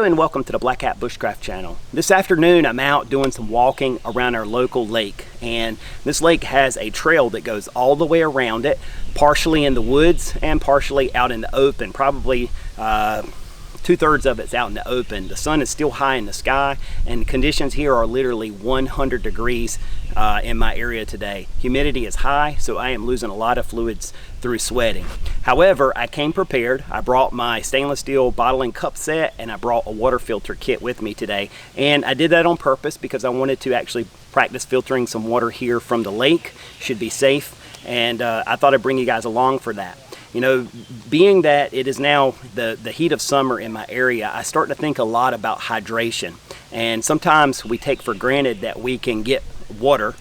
Hello and welcome to the Black Hat Bushcraft channel. This afternoon I'm out doing some walking around our local lake, and this lake has a trail that goes all the way around it, partially in the woods and partially out in the open. Probably 2/3 of it's out in the open. The sun is still high in the sky and conditions here are literally 100 degrees in my area today. Humidity is high, so I am losing a lot of fluids through sweating. However, I came prepared. I brought my stainless steel bottle and cup set, and I brought a water filter kit with me today. And I did that on purpose because I wanted to actually practice filtering some water here from the lake. Should be safe, and I thought I'd bring you guys along for that. You know, being that it is now the heat of summer in my area, I start to think a lot about hydration. And sometimes we take for granted that we can get water.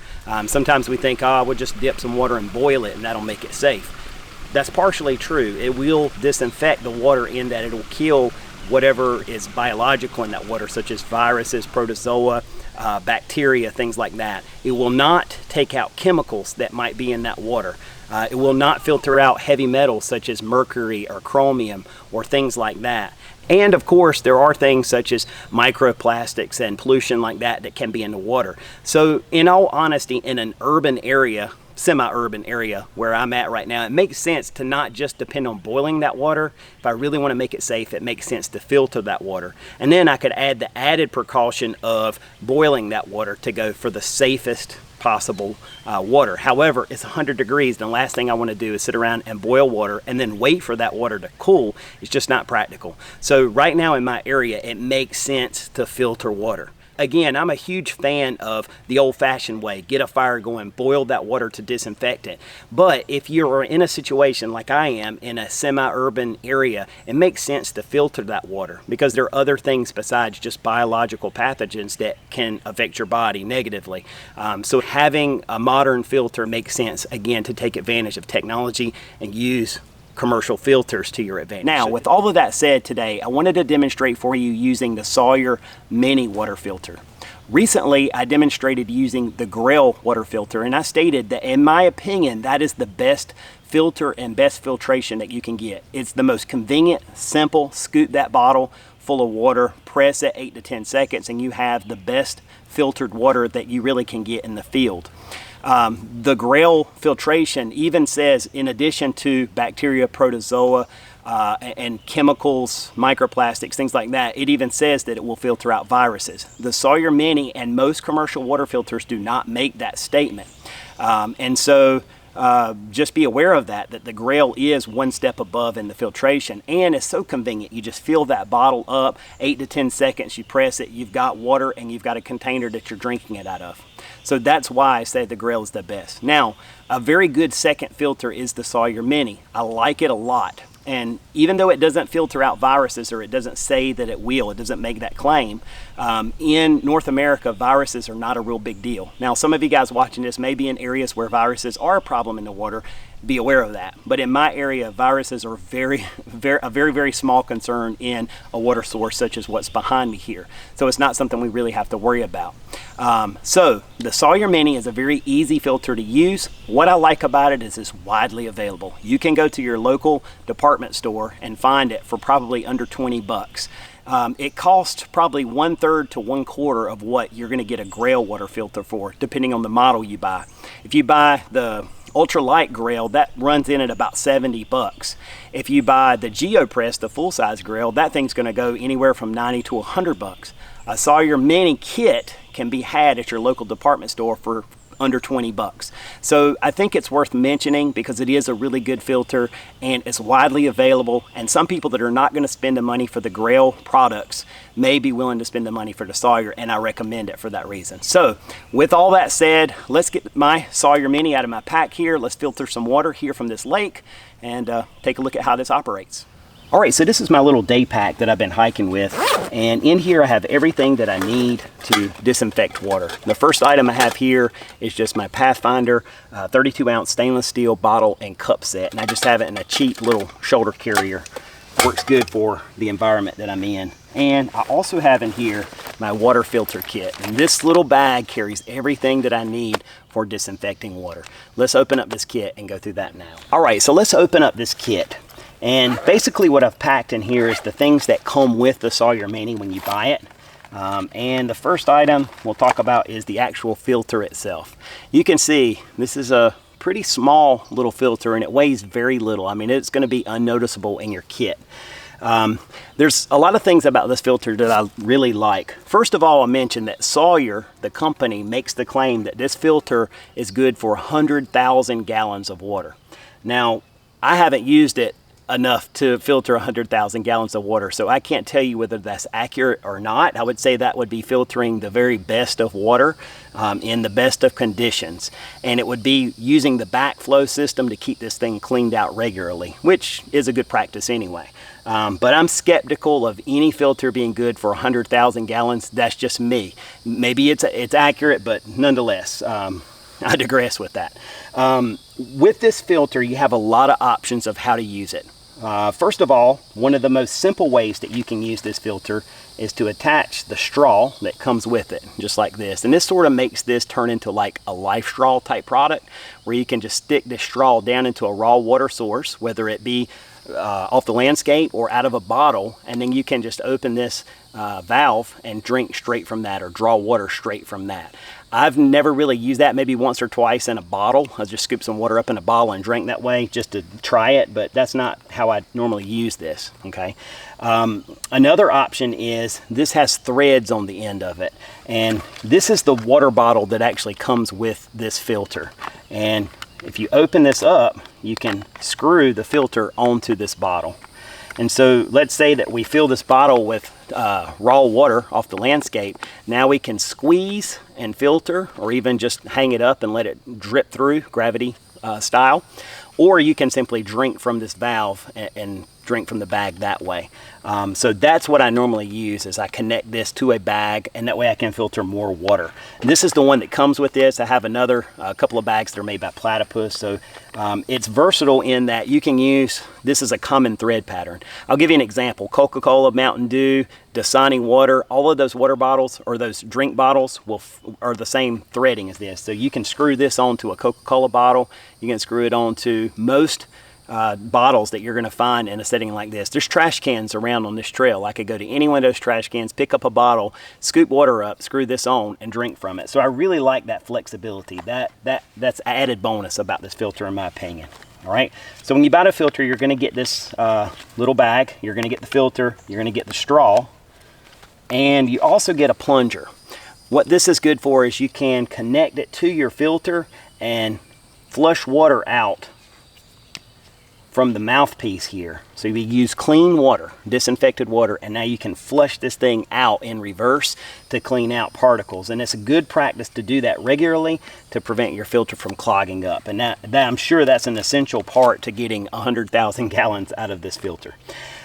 Sometimes we think, oh, we'll just dip some water and boil it and that'll make it safe. That's partially true. It will disinfect the water in that it'll kill whatever is biological in that water, such as viruses, protozoa, bacteria, things like that. It will not take out chemicals that might be in that water. It will not filter out heavy metals such as mercury or chromium or things like that. And of course, there are things such as microplastics and pollution like that that can be in the water. So in all honesty, in an urban area, semi-urban area where I'm at right now, it makes sense to not just depend on boiling that water. If I really want to make it safe, it makes sense to filter that water. And then I could add the added precaution of boiling that water to go for the safest possible water. However, it's 100 degrees, and the last thing I want to do is sit around and boil water and then wait for that water to cool. It's just not practical. So right now in my area, it makes sense to filter water. Again, I'm a huge fan of the old-fashioned way. Get a fire going, boil that water to disinfect it. But if you're in a situation like I am in a semi-urban area, it makes sense to filter that water because there are other things besides just biological pathogens that can affect your body negatively. So having a modern filter makes sense, again, to take advantage of technology and use commercial filters to your advantage. Now, with all of that said today, I wanted to demonstrate for you using the Sawyer Mini Water Filter. Recently, I demonstrated using the Grayl water filter, and I stated that in my opinion, that is the best filter and best filtration that you can get. It's the most convenient, simple. Scoop that bottle full of water, press it 8 to 10 seconds, and you have the best filtered water that you really can get in the field. The Grayl filtration even says, in addition to bacteria, protozoa, and chemicals, microplastics, things like that, it even says that it will filter out viruses. The Sawyer Mini and most commercial water filters do not make that statement. And so just be aware of that the Grayl is one step above in the filtration, and it's so convenient. You just fill that bottle up, 8 to 10 seconds, you press it, you've got water, and you've got a container that you're drinking it out of. So that's why I say the Grayl is the best. Now, a very good second filter is the Sawyer Mini. I like it a lot. And even though it doesn't filter out viruses, or it doesn't say that it will, it doesn't make that claim, in North America, viruses are not a real big deal. Now, some of you guys watching this may be in areas where viruses are a problem in the water. Be aware of that. But in my area, viruses are a very small concern in a water source such as what's behind me here. So it's not something we really have to worry about. So the Sawyer Mini is a very easy filter to use. What I like about it is it's widely available. You can go to your local department store and find it for probably under 20 bucks. It costs probably 1/3 to 1/4 of what you're going to get a Grayl water filter for, depending on the model you buy. If you buy the ultralight Grayl, that runs in at about 70 bucks. If you buy the GeoPress, the full-size Grayl, that thing's going to go anywhere from 90 to 100 bucks. A Sawyer Mini kit can be had at your local department store for under 20 bucks. So I think it's worth mentioning because it is a really good filter and it's widely available, and some people that are not going to spend the money for the Grayl products may be willing to spend the money for the Sawyer, and I recommend it for that reason. So with all that said, let's get my Sawyer Mini out of my pack here. Let's filter some water here from this lake and take a look at how this operates. All right, so this is my little day pack that I've been hiking with, and in here I have everything that I need to disinfect water. The first item I have here is just my Pathfinder 32-ounce stainless steel bottle and cup set, and I just have it in a cheap little shoulder carrier. Works good for the environment that I'm in. And I also have in here my water filter kit, and this little bag carries everything that I need for disinfecting water. Let's open up this kit and go through that now. All right, so let's open up this kit. And basically what I've packed in here is the things that come with the Sawyer Mini when you buy it. And the first item we'll talk about is the actual filter itself. You can see this is a pretty small little filter and it weighs very little. I mean, it's going to be unnoticeable in your kit. There's a lot of things about this filter that I really like. First of all, I mentioned that Sawyer, the company, makes the claim that this filter is good for 100,000 gallons of water. Now, I haven't used it enough to filter 100,000 gallons of water, so I can't tell you whether that's accurate or not. I would say that would be filtering the very best of water in the best of conditions, and it would be using the backflow system to keep this thing cleaned out regularly, which is a good practice anyway. But I'm skeptical of any filter being good for 100,000 gallons. That's just me. Maybe it's accurate, but nonetheless, I digress with that. With this filter, you have a lot of options of how to use it. First of all, one of the most simple ways that you can use this filter is to attach the straw that comes with it, just like this. And this sort of makes this turn into like a life straw type product, where you can just stick this straw down into a raw water source, whether it be off the landscape or out of a bottle, and then you can just open this valve and drink straight from that, or draw water straight from that. I've never really used that, maybe once or twice in a bottle. I just scoop some water up in a bottle and drink that way just to try it, but that's not how I normally use this, okay? Another option is this has threads on the end of it, and this is the water bottle that actually comes with this filter. And if you open this up, you can screw the filter onto this bottle. And so let's say that we fill this bottle with raw water off the landscape. Now we can squeeze and filter, or even just hang it up and let it drip through gravity style. Or you can simply drink from this valve and drink from the bag that way. So that's what I normally use, is I connect this to a bag, and that way I can filter more water. And this is the one that comes with this. I have another couple of bags that are made by Platypus, so it's versatile in that you can use this as a common thread pattern. I'll give you an example. Coca-Cola, Mountain Dew, Dasani water, all of those water bottles, or those drink bottles, are the same threading as this. So you can screw this onto a Coca-Cola bottle. You can screw it onto most bottles that you're going to find in a setting like this. There's trash cans around on this trail. I could go to any one of those trash cans, pick up a bottle, scoop water up, screw this on, and drink from it. So I really like that flexibility. That's added bonus about this filter, in my opinion. All right, so when you buy a filter, you're going to get this little bag. You're going to get the filter. You're going to get the straw, and you also get a plunger. What this is good for is you can connect it to your filter and flush water out from the mouthpiece here. So you use clean water, disinfected water, and now you can flush this thing out in reverse to clean out particles. And it's a good practice to do that regularly to prevent your filter from clogging up. And that I'm sure that's an essential part to getting 100,000 gallons out of this filter.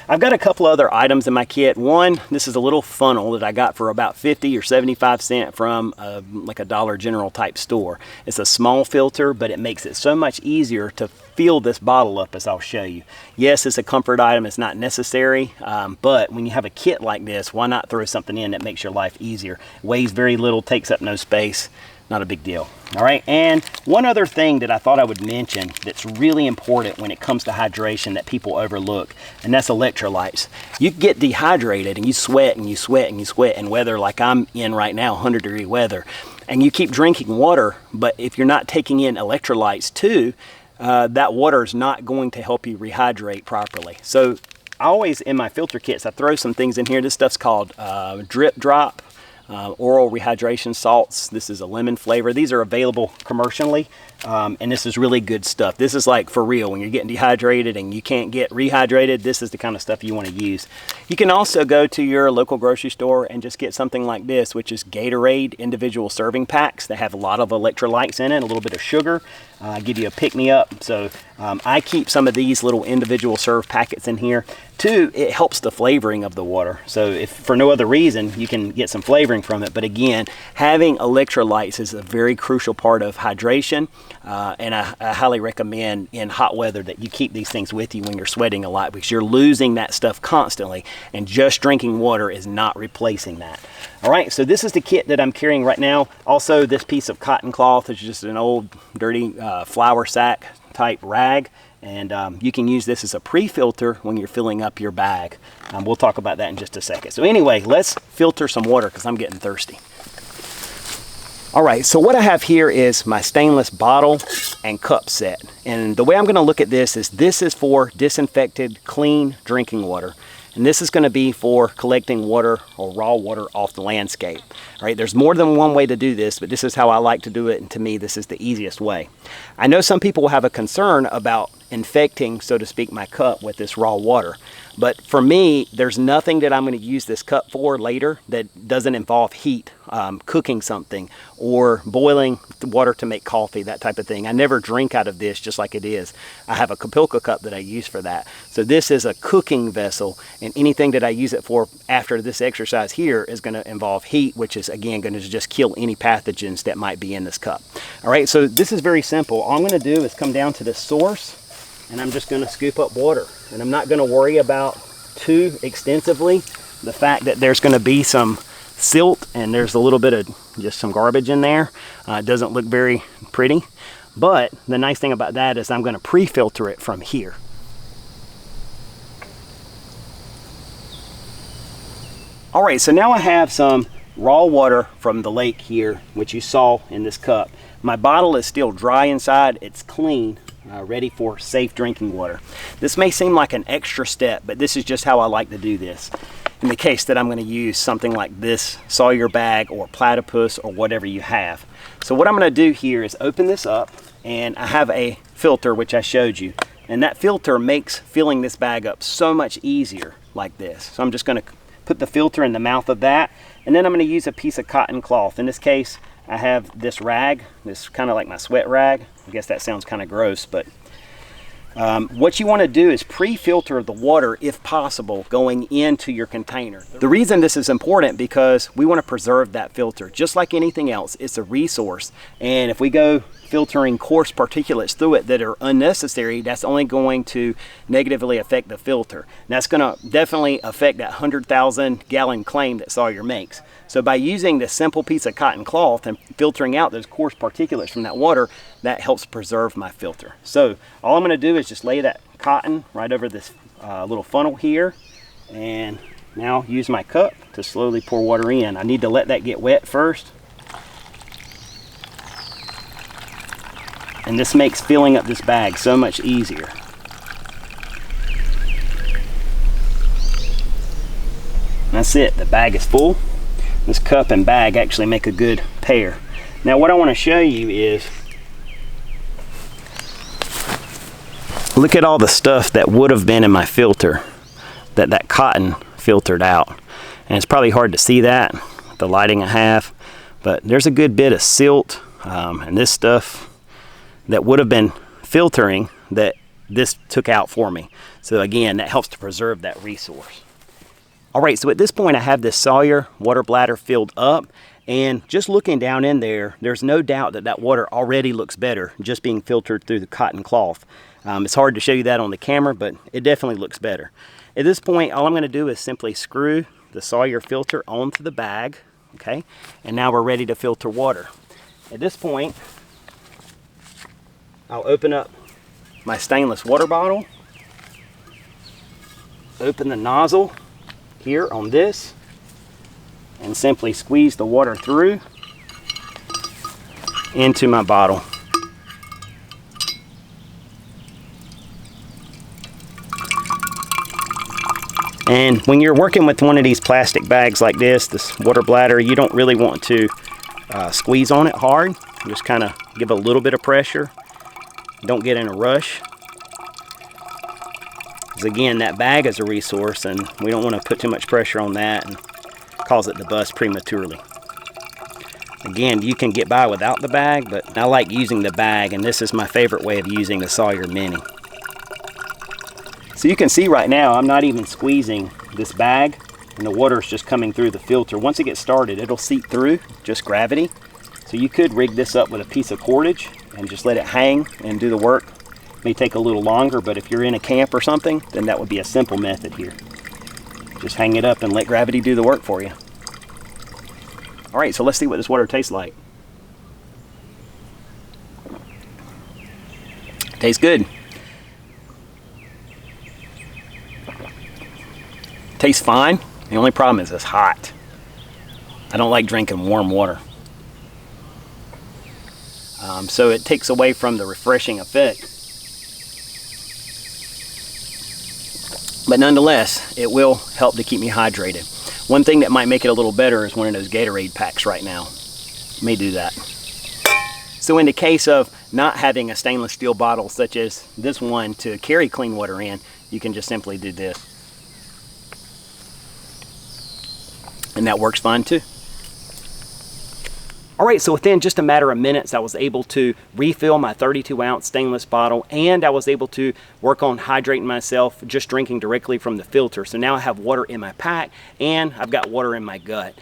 I've got a couple other items in my kit. One, this is a little funnel that I got for about 50 or 75 cents from like a Dollar General type store. It's a small filter, but it makes it so much easier to fill this bottle up, as I'll show you. Yes, it's a comfort item, it's not necessary, but when you have a kit like this, why not throw something in that makes your life easier? Weighs very little, takes up no space. Not a big deal. All right, and one other thing that I thought I would mention that's really important when it comes to hydration that people overlook, and that's electrolytes. You get dehydrated and you sweat and you sweat and you sweat in weather like I'm in right now, 100-degree weather, and you keep drinking water, but if you're not taking in electrolytes too, that water is not going to help you rehydrate properly. So I always, in my filter kits, I throw some things in here. This stuff's called Drip Drop. Oral rehydration salts. This is a lemon flavor. These are available commercially, and this is really good stuff. This is like for real. When you're getting dehydrated and you can't get rehydrated, this is the kind of stuff you want to use. You can also go to your local grocery store and just get something like this, which is Gatorade individual serving packs. They have a lot of electrolytes in it, a little bit of sugar, give you a pick-me-up. So I keep some of these little individual serve packets in here. Two, it helps the flavoring of the water. So if for no other reason, you can get some flavoring from it. But again, having electrolytes is a very crucial part of hydration. And I highly recommend in hot weather that you keep these things with you when you're sweating a lot, because you're losing that stuff constantly, and just drinking water is not replacing that. All right, so this is the kit that I'm carrying right now. Also, this piece of cotton cloth is just an old dirty flour sack type rag, And you can use this as a pre-filter when you're filling up your bag. We'll talk about that in just a second. So anyway, let's filter some water because I'm getting thirsty. All right, so what I have here is my stainless bottle and cup set. And the way I'm gonna look at this is for disinfected, clean drinking water. And this is gonna be for collecting water or raw water off the landscape. All right, there's more than one way to do this, but this is how I like to do it, and to me, this is the easiest way. I know some people will have a concern about infecting, so to speak, my cup with this raw water. But for me, there's nothing that I'm going to use this cup for later that doesn't involve heat, cooking something, or boiling the water to make coffee, that type of thing. I never drink out of this just like it is. I have a Kapilka cup that I use for that. So this is a cooking vessel, and anything that I use it for after this exercise here is going to involve heat, which is again going to just kill any pathogens that might be in this cup. All right, so this is very simple. All I'm going to do is come down to this source, and I'm just going to scoop up water. And I'm not going to worry about too extensively the fact that there's going to be some silt and there's a little bit of just some garbage in there. It doesn't look very pretty. But the nice thing about that is I'm going to pre-filter it from here. All right, so now I have some raw water from the lake here, which you saw in this cup. My bottle is still dry inside. It's clean. Ready for safe drinking water. This may seem like an extra step, but this is just how I like to do this in the case that I'm going to use something like this Sawyer bag or platypus or whatever you have. So what I'm going to do here is open this up, and I have a filter which I showed you, and that filter makes filling this bag up so much easier like this. So I'm just going to put the filter in the mouth of that, and then I'm going to use a piece of cotton cloth. In this case, I have this rag, this kind of like my sweat rag. I guess that sounds kind of gross, but what you want to do is pre-filter the water, if possible, going into your container. The reason this is important because we want to preserve that filter. Just like anything else, it's a resource. And if we go filtering coarse particulates through it that are unnecessary, that's only going to negatively affect the filter. And that's going to definitely affect that 100,000 gallon claim that Sawyer makes. So by using this simple piece of cotton cloth and filtering out those coarse particulates from that water, that helps preserve my filter. So all I'm going to do is just lay that cotton right over this little funnel here, and now use my cup to slowly pour water in. I need to let that get wet first. And this makes filling up this bag so much easier. That's it, the bag is full. This cup and bag actually make a good pair. Now what I want to show you is, look at all the stuff that would have been in my filter that cotton filtered out. And it's probably hard to see that with the lighting I have, but there's a good bit of silt and this stuff that would have been filtering that this took out for me. So again, that helps to preserve that resource. All right, so at this point I have this Sawyer water bladder filled up, and just looking down in there, there's no doubt that that water already looks better just being filtered through the cotton cloth. It's hard to show you that on the camera, but it definitely looks better. At this point, all I'm going to do is simply screw the Sawyer filter onto the bag, okay? And now we're ready to filter water. At this point, I'll open up my stainless water bottle, open the nozzle here on this, and simply squeeze the water through into my bottle. And when you're working with one of these plastic bags like this water bladder, you don't really want to squeeze on it hard. Just kind of give a little bit of pressure. Don't get in a rush. Because again, that bag is a resource, and we don't want to put too much pressure on that and cause it to bust prematurely. Again, you can get by without the bag, but I like using the bag, and this is my favorite way of using the Sawyer Mini. So you can see right now, I'm not even squeezing this bag, and the water is just coming through the filter. Once it gets started, it'll seep through, just gravity. So you could rig this up with a piece of cordage and just let it hang and do the work. It may take a little longer, but if you're in a camp or something, then that would be a simple method here. Just hang it up and let gravity do the work for you. All right, so let's see what this water tastes like. Tastes good. Tastes fine. The only problem is it's hot. I don't like drinking warm water. So it takes away from the refreshing effect. But nonetheless, it will help to keep me hydrated. One thing that might make it a little better is one of those Gatorade packs right now. May do that. So in the case of not having a stainless steel bottle such as this one to carry clean water in, you can just simply do this. And that works fine too. All right, so within just a matter of minutes, I was able to refill my 32-ounce stainless bottle, and I was able to work on hydrating myself just drinking directly from the filter. So now I have water in my pack, and I've got water in my gut.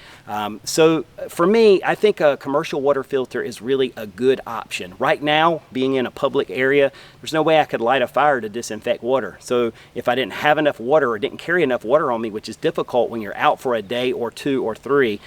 So for me, I think a commercial water filter is really a good option. Right now, being in a public area, there's no way I could light a fire to disinfect water. So if I didn't have enough water or didn't carry enough water on me, which is difficult when you're out for a day or 2 or 3,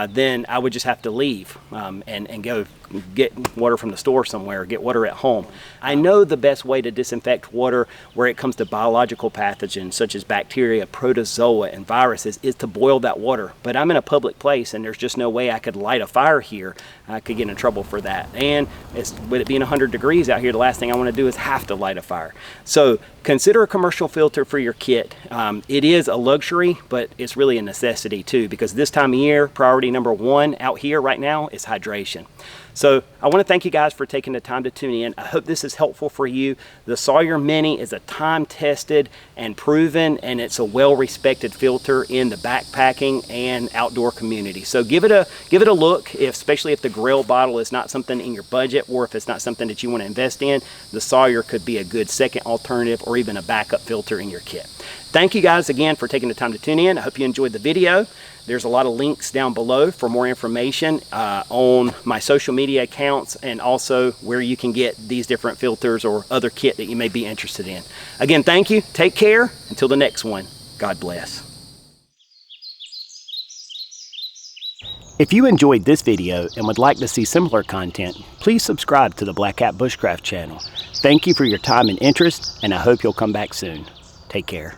then I would just have to leave and go get water from the store somewhere, get water at home. I know the best way to disinfect water where it comes to biological pathogens such as bacteria, protozoa, and viruses is to boil that water. But I'm in a public place and there's just no way I could light a fire here. I could get in trouble for that. And with it being 100 degrees out here, the last thing I want to do is have to light a fire. So consider a commercial filter for your kit. It is a luxury, but it's really a necessity too, because this time of year, priority number 1 out here right now is hydration. So I want to thank you guys for taking the time to tune in. I hope this is helpful for you. The Sawyer Mini is a time-tested and proven, and it's a well-respected filter in the backpacking and outdoor community. So give it a look, especially if the Grayl bottle is not something in your budget, or if it's not something that you want to invest in. The Sawyer could be a good second alternative or even a backup filter in your kit. Thank you guys again for taking the time to tune in. I hope you enjoyed the video. There's a lot of links down below for more information on my social media accounts, and also where you can get these different filters or other kit that you may be interested in. Again, thank you. Take care. Until the next one, God bless. If you enjoyed this video and would like to see similar content, please subscribe to the Black Hat Bushcraft channel. Thank you for your time and interest, and I hope you'll come back soon. Take care.